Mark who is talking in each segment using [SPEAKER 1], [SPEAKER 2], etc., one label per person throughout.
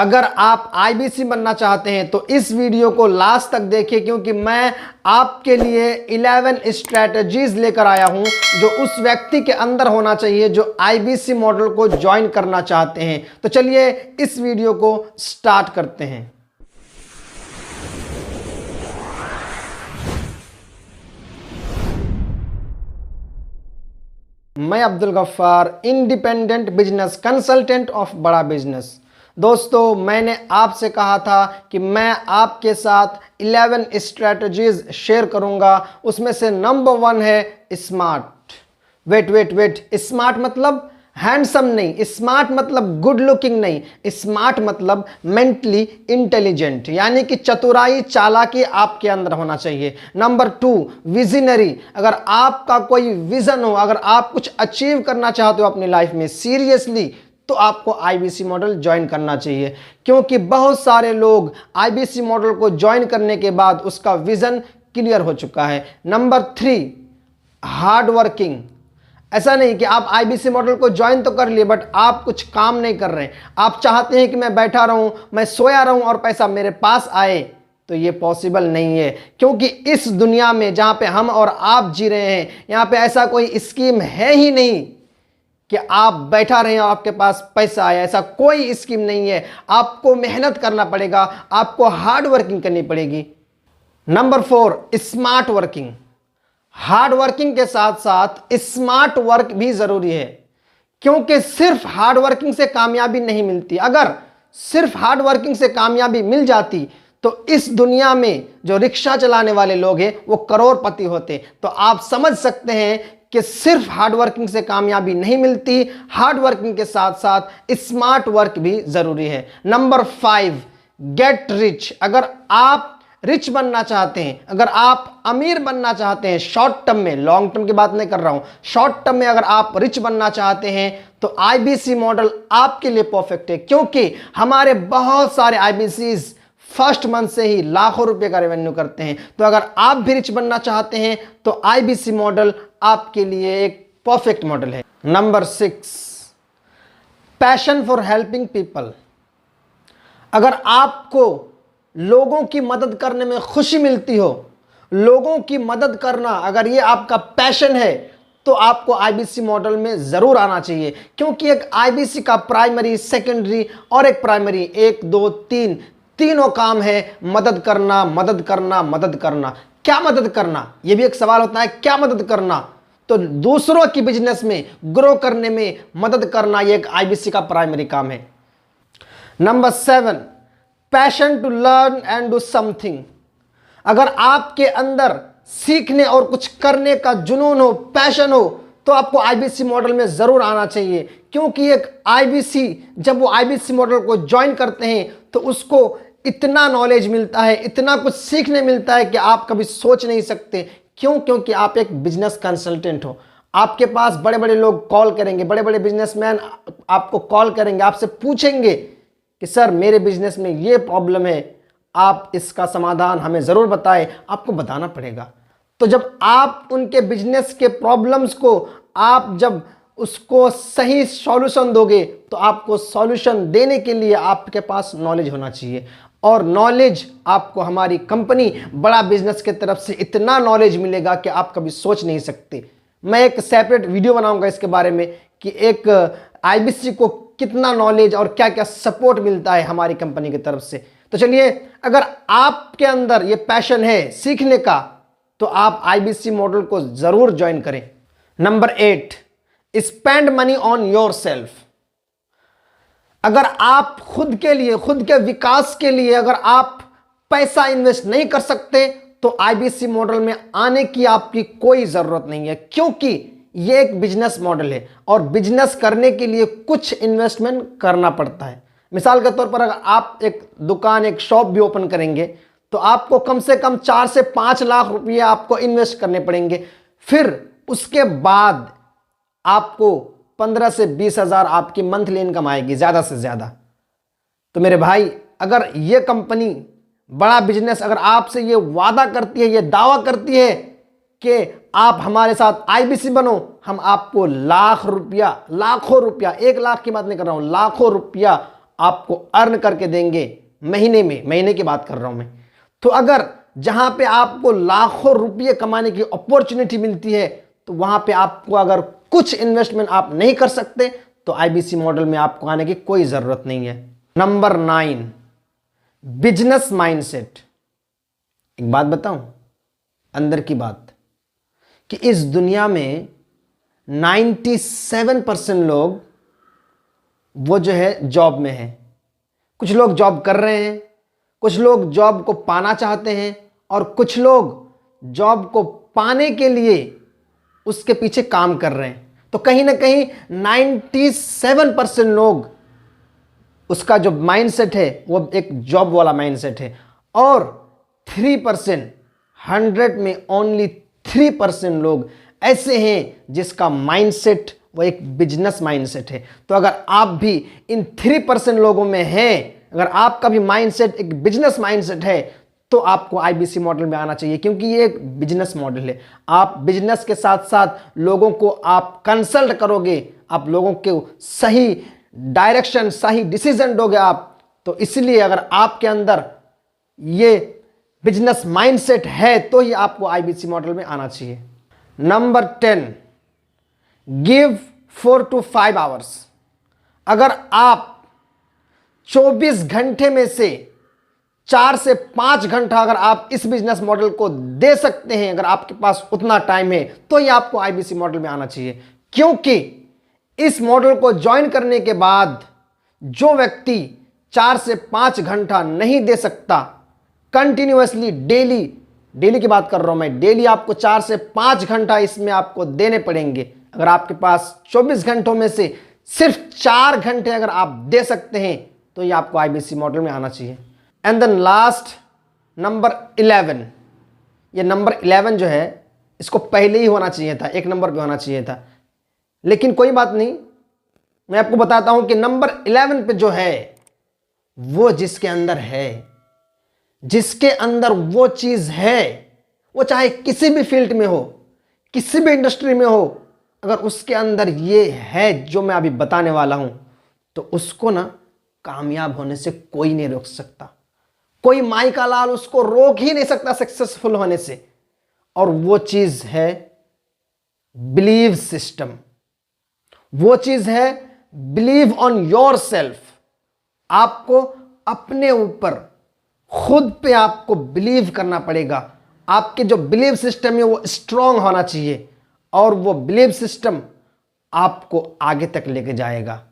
[SPEAKER 1] अगर आप आईबीसी बनना चाहते हैं तो इस वीडियो को लास्ट तक देखिए, क्योंकि मैं आपके लिए 11 स्ट्रैटेजीज लेकर आया हूं जो उस व्यक्ति के अंदर होना चाहिए जो आईबीसी मॉडल को ज्वाइन करना चाहते हैं। तो चलिए इस वीडियो को स्टार्ट करते हैं। मैं Abdul Gaffar, independent business consultant of Bada business. दोस्तों, मैंने आपसे कहा था कि मैं आपके साथ 11 स्ट्रैटेजीज शेयर करूंगा। उसमें से नंबर 1 है स्मार्ट। वेट, स्मार्ट मतलब हैंडसम नहीं, स्मार्ट मतलब गुड लुकिंग नहीं, स्मार्ट मतलब मेंटली इंटेलिजेंट, यानी कि चतुराई चालाकी आपके अंदर होना चाहिए। Number 2 visionary. अगर आपका कोई विजन हो, अगर आप कुछ अचीव करना चाहते हो अपनी लाइफ में सीरियसली, तो आपको आईबीसी मॉडल ज्वाइन करना चाहिए, क्योंकि बहुत सारे लोग आईबीसी मॉडल को ज्वाइन करने के बाद उसका विजन क्लियर हो चुका है। Number 3 hard working. ऐसा नहीं कि आप आईबीसी मॉडल को ज्वाइन तो कर लिए बट आप कुछ काम नहीं कर रहे हैं। आप चाहते हैं कि मैं बैठा रहूं, मैं सोया रहूं और पैसा मेरे पास आए, तो ये पॉसिबल नहीं है। क्योंकि इस दुनिया में जहां पे हम और आप जी रहे हैं, यहां पे ऐसा कोई स्कीम है ही नहीं कि आप बैठा रहे और आपके पास पैसा आया। ऐसा कोई स्कीम नहीं है। आपको मेहनत करना पड़ेगा, आपको हार्ड वर्किंग करनी पड़ेगी। Number 4 smart working. Hard working के साथ साथ स्मार्ट वर्क भी जरूरी है, क्योंकि सिर्फ हार्ड वर्किंग से कामयाबी नहीं मिलती। अगर सिर्फ हार्ड वर्किंग से कामयाबी मिल जाती तो इस दुनिया में जो रिक्शा चलाने वाले लोग हैं वो करोड़पति होते। तो आप समझ सकते हैं कि सिर्फ हार्ड वर्किंग से कामयाबी नहीं मिलती, हार्ड वर्किंग के साथ साथ स्मार्ट वर्क भी जरूरी है। Number 5 get rich. अगर आप रिच बनना चाहते हैं, अगर आप अमीर बनना चाहते हैं शॉर्ट टर्म में, लॉन्ग टर्म की बात नहीं कर रहा हूं, शॉर्ट टर्म में अगर आप रिच बनना चाहते हैं तो आईबीसी मॉडल आपके लिए परफेक्ट है। क्योंकि हमारे बहुत सारे आईबीसीज फर्स्ट मंथ से ही लाखों रुपए का रेवेन्यू करते हैं। तो अगर आप भी रिच बनना चाहते हैं तो आईबीसी मॉडल आपके लिए एक परफेक्ट मॉडल है। Number 6 passion for helping people. अगर आपको लोगों की मदद करने में खुशी मिलती हो, लोगों की मदद करना अगर ये आपका पैशन है, तो आपको आईबीसी मॉडल में जरूर आना चाहिए। क्योंकि एक आईबीसी का प्राइमरी, सेकेंडरी और एक प्राइमरी, 1 2 3 तीनों काम है मदद करना, मदद करना, मदद करना। क्या मदद करना, यह भी एक सवाल होता है। क्या मदद करना? तो दूसरों की बिजनेस में ग्रो करने में मदद करना, यह एक आईबीसी का प्राइमरी काम है। Number 7 passion to learn and do something. अगर आपके अंदर सीखने और कुछ करने का जुनून हो, पैशन हो, तो आपको आईबीसी मॉडल में जरूर आना चाहिए। क्योंकि एक आईबीसी जब वो आईबीसी मॉडल को ज्वाइन करते हैं तो उसको इतना नॉलेज मिलता है, इतना कुछ सीखने मिलता है कि आप कभी सोच नहीं सकते। क्यों? क्योंकि आप एक बिजनेस कंसल्टेंट हो। आपके पास बड़े बड़े लोग कॉल करेंगे, बड़े बड़े बिजनेसमैन आपको कॉल करेंगे, आपसे पूछेंगे कि सर मेरे बिजनेस में ये प्रॉब्लम है, आप इसका समाधान हमें ज़रूर बताएं। आपको बताना पड़ेगा। तो जब आप उनके बिजनेस के प्रॉब्लम्स को आप जब उसको सही सॉल्यूशन दोगे, तो आपको सॉल्यूशन देने के लिए आपके पास नॉलेज होना चाहिए। और नॉलेज आपको हमारी कंपनी बड़ा बिजनेस के तरफ से इतना नॉलेज मिलेगा कि आप कभी सोच नहीं सकते। मैं एक सेपरेट वीडियो बनाऊंगा इसके बारे में कि एक आईबीसी को कितना नॉलेज और क्या क्या सपोर्ट मिलता है हमारी कंपनी की तरफ से। तो चलिए, अगर आपके अंदर ये पैशन है सीखने का, तो आप आईबीसी मॉडल को जरूर ज्वाइन करें। Number 8 spend money on yourself. अगर आप खुद के लिए, खुद के विकास के लिए अगर आप पैसा इन्वेस्ट नहीं कर सकते, तो आईबीसी मॉडल में आने की आपकी कोई जरूरत नहीं है। क्योंकि ये एक बिजनेस मॉडल है और बिजनेस करने के लिए कुछ इन्वेस्टमेंट करना पड़ता है। मिसाल के तौर पर अगर आप एक दुकान, एक शॉप भी ओपन करेंगे तो आपको कम से कम 4 से 5 लाख रुपए आपको इन्वेस्ट करने पड़ेंगे। फिर उसके बाद आपको 15 से 20 हजार आपकी मंथली इनकम आएगी ज़्यादा से ज़्यादा। तो मेरे भाई, अगर ये कंपनी बड़ा बिजनेस अगर आपसे ये वादा करती है, ये दावा करती है कि आप हमारे साथ आईबीसी बनो, हम आपको लाखों रुपया, 1 लाख की बात नहीं कर रहा हूं, लाखों रुपया आपको अर्न करके देंगे महीने में, महीने की बात कर रहा हूं मैं। तो अगर जहां पे आपको लाखों रुपये कमाने की अपॉर्चुनिटी मिलती है, तो वहां पे आपको अगर कुछ इन्वेस्टमेंट आप नहीं कर सकते तो आईबीसी मॉडल में आपको आने की कोई जरूरत नहीं है। Number 9, business mindset. एक बात बताऊं, अंदर की बात, कि इस दुनिया में 97% लोग वो जो है जॉब में है। कुछ लोग जॉब कर रहे हैं, कुछ लोग जॉब को पाना चाहते हैं, और कुछ लोग जॉब को पाने के लिए उसके पीछे काम कर रहे हैं। तो कहीं ना कहीं 97% लोग, उसका जो माइंडसेट है वो एक जॉब वाला माइंडसेट है, और 3%, 100 में ओनली 3% लोग ऐसे हैं जिसका माइंडसेट वो एक बिजनेस माइंडसेट है। तो अगर आप भी इन 3% लोगों में हैं, अगर आपका भी माइंडसेट एक बिजनेस माइंडसेट है, तो आपको आईबीसी मॉडल में आना चाहिए, क्योंकि ये एक बिजनेस मॉडल है। आप बिजनेस के साथ साथ लोगों को आप कंसल्ट करोगे, आप लोगों को सही डायरेक्शन, सही डिसीजन दोगे आप। तो इसलिए अगर आपके अंदर ये बिजनेस माइंडसेट है तो ही आपको आईबीसी मॉडल में आना चाहिए। Number 10, give 4 to 5 hours. अगर आप 24 घंटे में से 4 से 5 घंटा अगर आप इस बिजनेस मॉडल को दे सकते हैं, अगर आपके पास उतना टाइम है, तो ही आपको आईबीसी मॉडल में आना चाहिए। क्योंकि इस मॉडल को ज्वाइन करने के बाद जो व्यक्ति 4 से 5 घंटा नहीं दे सकता कंटिन्यूअसली, डेली की बात कर रहा हूं मैं, डेली आपको 4 से 5 घंटा इसमें आपको देने पड़ेंगे। अगर आपके पास 24 घंटों में से सिर्फ 4 घंटे अगर आप दे सकते हैं, तो ये आपको आईबीसी मॉडल में आना चाहिए। And then last, number 11। ये नंबर 11 जो है, इसको पहले ही होना चाहिए था, 1 नंबर पे होना चाहिए था, लेकिन कोई बात नहीं, मैं आपको बताता हूं कि नंबर 11 पे जो है वो जिसके अंदर है, जिसके अंदर वो चीज है, वो चाहे किसी भी फील्ड में हो, किसी भी इंडस्ट्री में हो, अगर उसके अंदर ये है जो मैं अभी बताने वाला हूं, तो उसको ना कामयाब होने से कोई नहीं रोक सकता। कोई माई का लाल उसको रोक ही नहीं सकता सक्सेसफुल होने से। और वो चीज है बिलीव सिस्टम। वो चीज है बिलीव ऑन योर सेल्फ। आपको अपने ऊपर खुद पे आपको बिलीव करना पड़ेगा। आपके जो बिलीव सिस्टम है वो स्ट्रांग होना चाहिए, और वो बिलीव सिस्टम आपको आगे तक लेके जाएगा।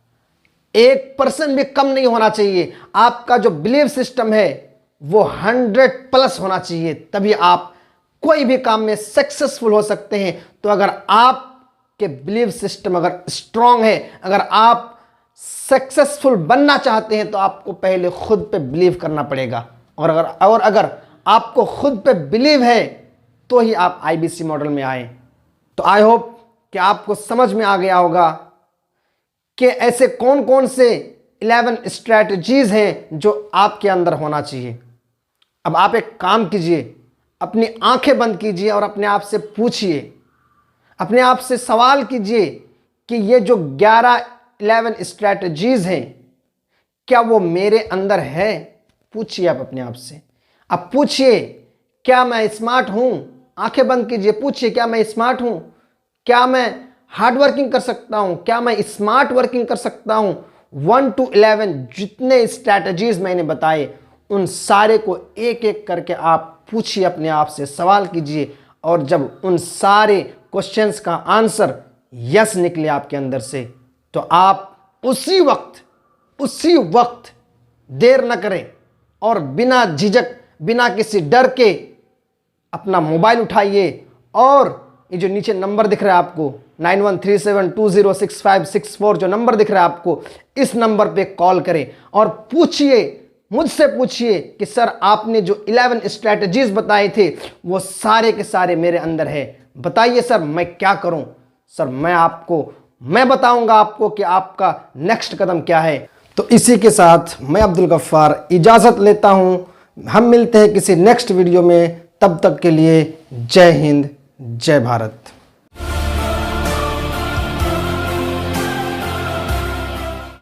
[SPEAKER 1] 1% भी कम नहीं होना चाहिए। आपका जो बिलीव सिस्टम है वो 100+ होना चाहिए, तभी आप कोई भी काम में सक्सेसफुल हो सकते हैं। तो अगर आपके बिलीव सिस्टम अगर स्ट्रांग है, अगर आप सक्सेसफुल बनना चाहते हैं, तो आपको पहले खुद पे बिलीव करना पड़ेगा। और अगर आपको खुद पे बिलीव है, तो ही आप आईबीसी मॉडल में आए। तो आई होप कि आपको समझ में आ गया होगा कि ऐसे कौन कौन से 11 स्ट्रैटेजीज हैं जो आपके अंदर होना चाहिए। अब आप एक काम कीजिए, अपनी आंखें बंद कीजिए और अपने आप से पूछिए, अपने आप से सवाल कीजिए कि ये जो 11 स्ट्रैटेजीज हैं, क्या वो मेरे अंदर है? पूछिए आप अपने आप से। अब पूछिए, क्या मैं स्मार्ट हूं? आंखें बंद कीजिए, पूछिए, क्या मैं स्मार्ट हूं? क्या मैं हार्ड वर्किंग कर सकता हूं? क्या मैं स्मार्ट वर्किंग कर सकता हूं? 1 to 11 जितने स्ट्रैटेजीज मैंने बताए, उन सारे को एक एक करके आप पूछिए, अपने आप से सवाल कीजिए। और जब उन सारे क्वेश्चंस का आंसर यस निकले आपके अंदर से, तो आप उसी वक्त देर न करें और बिना झिझक, बिना किसी डर के अपना मोबाइल उठाइए, और ये जो नीचे नंबर दिख रहा है आपको 9137206564 जो नंबर दिख रहा है आपको, इस नंबर पे कॉल करें और पूछिए, मुझसे पूछिए कि सर आपने जो 11 स्ट्रैटेजीज बताए थे वो सारे के सारे मेरे अंदर है, बताइए सर मैं क्या करूं? सर मैं बताऊंगा आपको कि आपका नेक्स्ट कदम क्या है। तो इसी के साथ मैं अब्दुल गफ्फार इजाज़त लेता हूं। हम मिलते हैं किसी नेक्स्ट वीडियो में, तब तक के लिए जय हिंद, जय भारत।